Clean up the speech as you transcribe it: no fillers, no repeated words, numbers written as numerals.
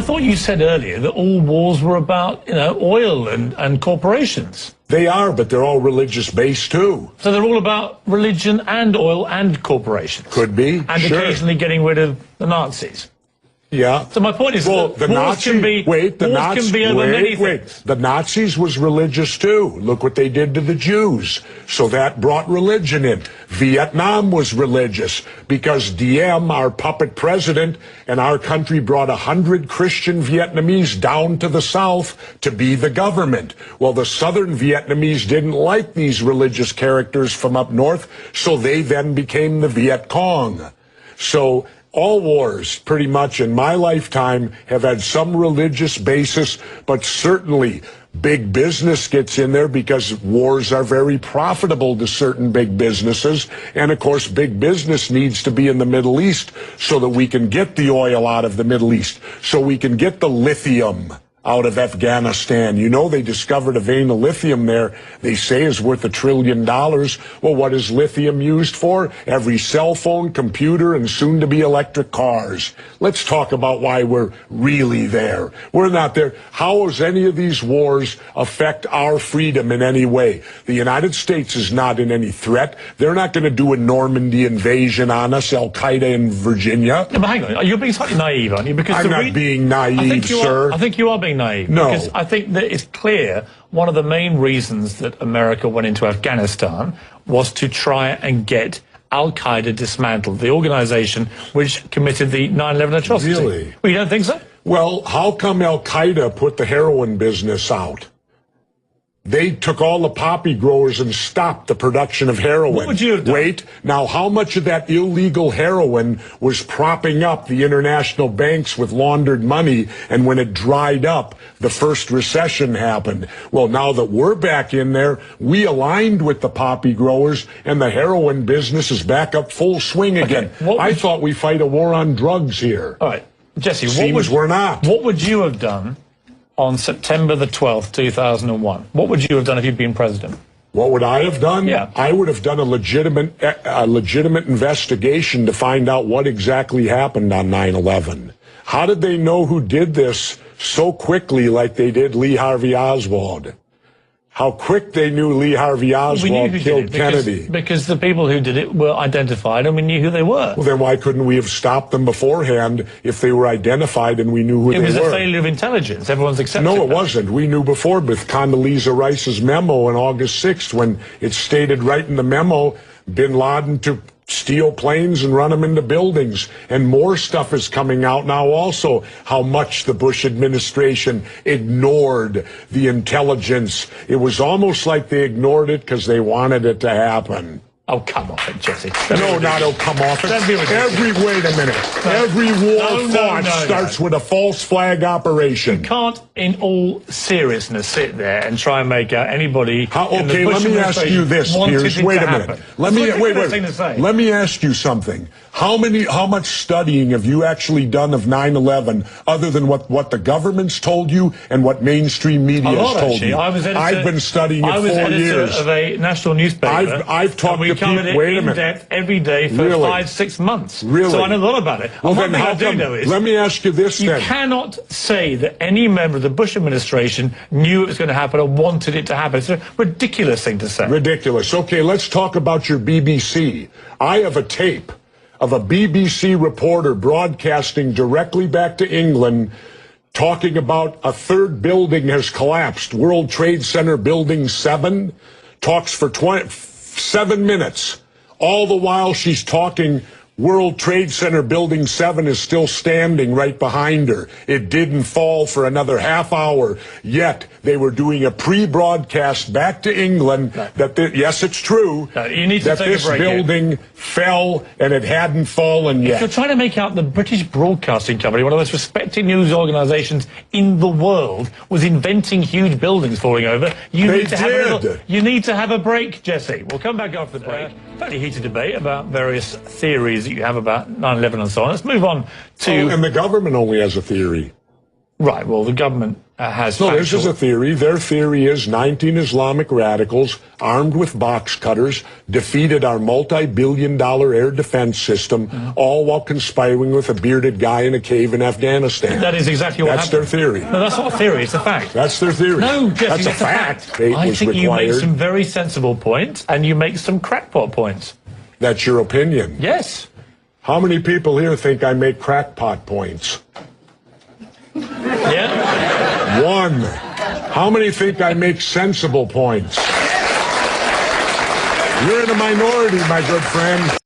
thought you said earlier that all wars were about, oil and corporations. They are, but they're all religious-based, too. So they're all about religion and oil and corporations? Could be, and sure. Occasionally getting rid of the Nazis? Yeah. So my point is, well, the Nazis can be over many things. The Nazis was religious too. Look what they did to the Jews. So that brought religion in. Vietnam was religious because Diem, our puppet president, and our country brought 100 Christian Vietnamese down to the south to be the government. Well, the southern Vietnamese didn't like these religious characters from up north, so they then became the Viet Cong. So all wars, pretty much in my lifetime, have had some religious basis, but certainly big business gets in there because wars are very profitable to certain big businesses. And of course, big business needs to be in the Middle East so that we can get the oil out of the Middle East, so we can get the lithium out of Afghanistan. You know, they discovered a vein of lithium there they say is worth $1 trillion. Well, what is lithium used for? Every cell phone, computer, and soon to be electric cars. Let's talk about why we're really there. We're not there. How does any of these wars affect our freedom in any way? The United States is not in any threat. They're not going to do a Normandy invasion on us, Al-Qaeda in Virginia. Yeah, but hang on, you're being slightly naive, aren't you? Because I'm not being naive, sir. I think you are being naive. No. Because I think that it's clear one of the main reasons that America went into Afghanistan was to try and get Al-Qaeda dismantled, the organization which committed the 9/11 atrocity. Really? Well, you don't think so? Well, how come Al-Qaeda put the heroin business out? They took all the poppy growers and stopped the production of heroin. What would you have done? Wait, now how much of that illegal heroin was propping up the international banks with laundered money, and when it dried up, the first recession happened? Well, now that we're back in there, we aligned with the poppy growers, and the heroin business is back up full swing again. I thought we fight a war on drugs here. All right, Jesse, we're not. What would you have done on September the 12th, 2001? What would you have done if you'd been president? What would I have done? Yeah. I would have done a legitimate investigation to find out what exactly happened on 9/11. How did they know who did this so quickly like they did Lee Harvey Oswald? How quick they knew Lee Harvey Oswald killed Kennedy. Because the people who did it were identified and we knew who they were. Well, then why couldn't we have stopped them beforehand if they were identified and we knew who they were? It was a failure of intelligence. Everyone's accepted No, it that. wasn't. We knew before with Condoleezza Rice's memo on August 6th when it stated right in the memo, bin Laden to steal planes and run them into buildings. And more stuff is coming out now also, how much the Bush administration ignored the intelligence. It was almost like they ignored it because they wanted it to happen. Oh, come off it, Jesse. No, not oh, come off it. Wait a minute. Every war fought starts with a false flag operation. You can't, in all seriousness, sit there and try and make out anybody. Okay, let me ask you this, Piers. Wait a minute. Let me ask you something. How much studying have you actually done of 9/11 other than what the government's told you and what mainstream media has told you? I've been studying it 4 years. I was editor of a national newspaper. I've talked to people. Wait a minute. Depth every day for 5-6 months. Really? So I know a lot about it. Well, one thing I do know is, let me ask you this then. You cannot say that any member of the Bush administration knew it was going to happen or wanted it to happen. It's a ridiculous thing to say. Ridiculous. Okay, let's talk about your BBC. I have a tape of a BBC reporter broadcasting directly back to England talking about a third building has collapsed. World Trade Center Building 7 talks for 7 minutes. All the while she's talking, World Trade Center Building 7 is still standing right behind her. It didn't fall for another half hour. Yet they were doing a pre-broadcast back to England that, yes, it's true, you need to that this building fell and it hadn't fallen yet. If you're trying to make out the British Broadcasting Company, one of the most respected news organisations in the world, was inventing huge buildings falling over, you need to have a break, Jesse. We'll come back after the break. Fairly heated debate about various theories that you have about 9/11 and so on. Let's move on to... and the government only has a theory. Right, well, the government has... No, this is a theory. Their theory is 19 Islamic radicals armed with box cutters defeated our multi-billion-dollar air defense system, all while conspiring with a bearded guy in a cave in Afghanistan. That is exactly what happened. That's their theory. No, that's not a theory, it's a fact. That's their theory. No, Jesse, that's a fact. I think you make some very sensible points, and you make some crackpot points. That's your opinion? Yes. How many people here think I make crackpot points? Yeah? One. How many think I make sensible points? You're in a minority, my good friend.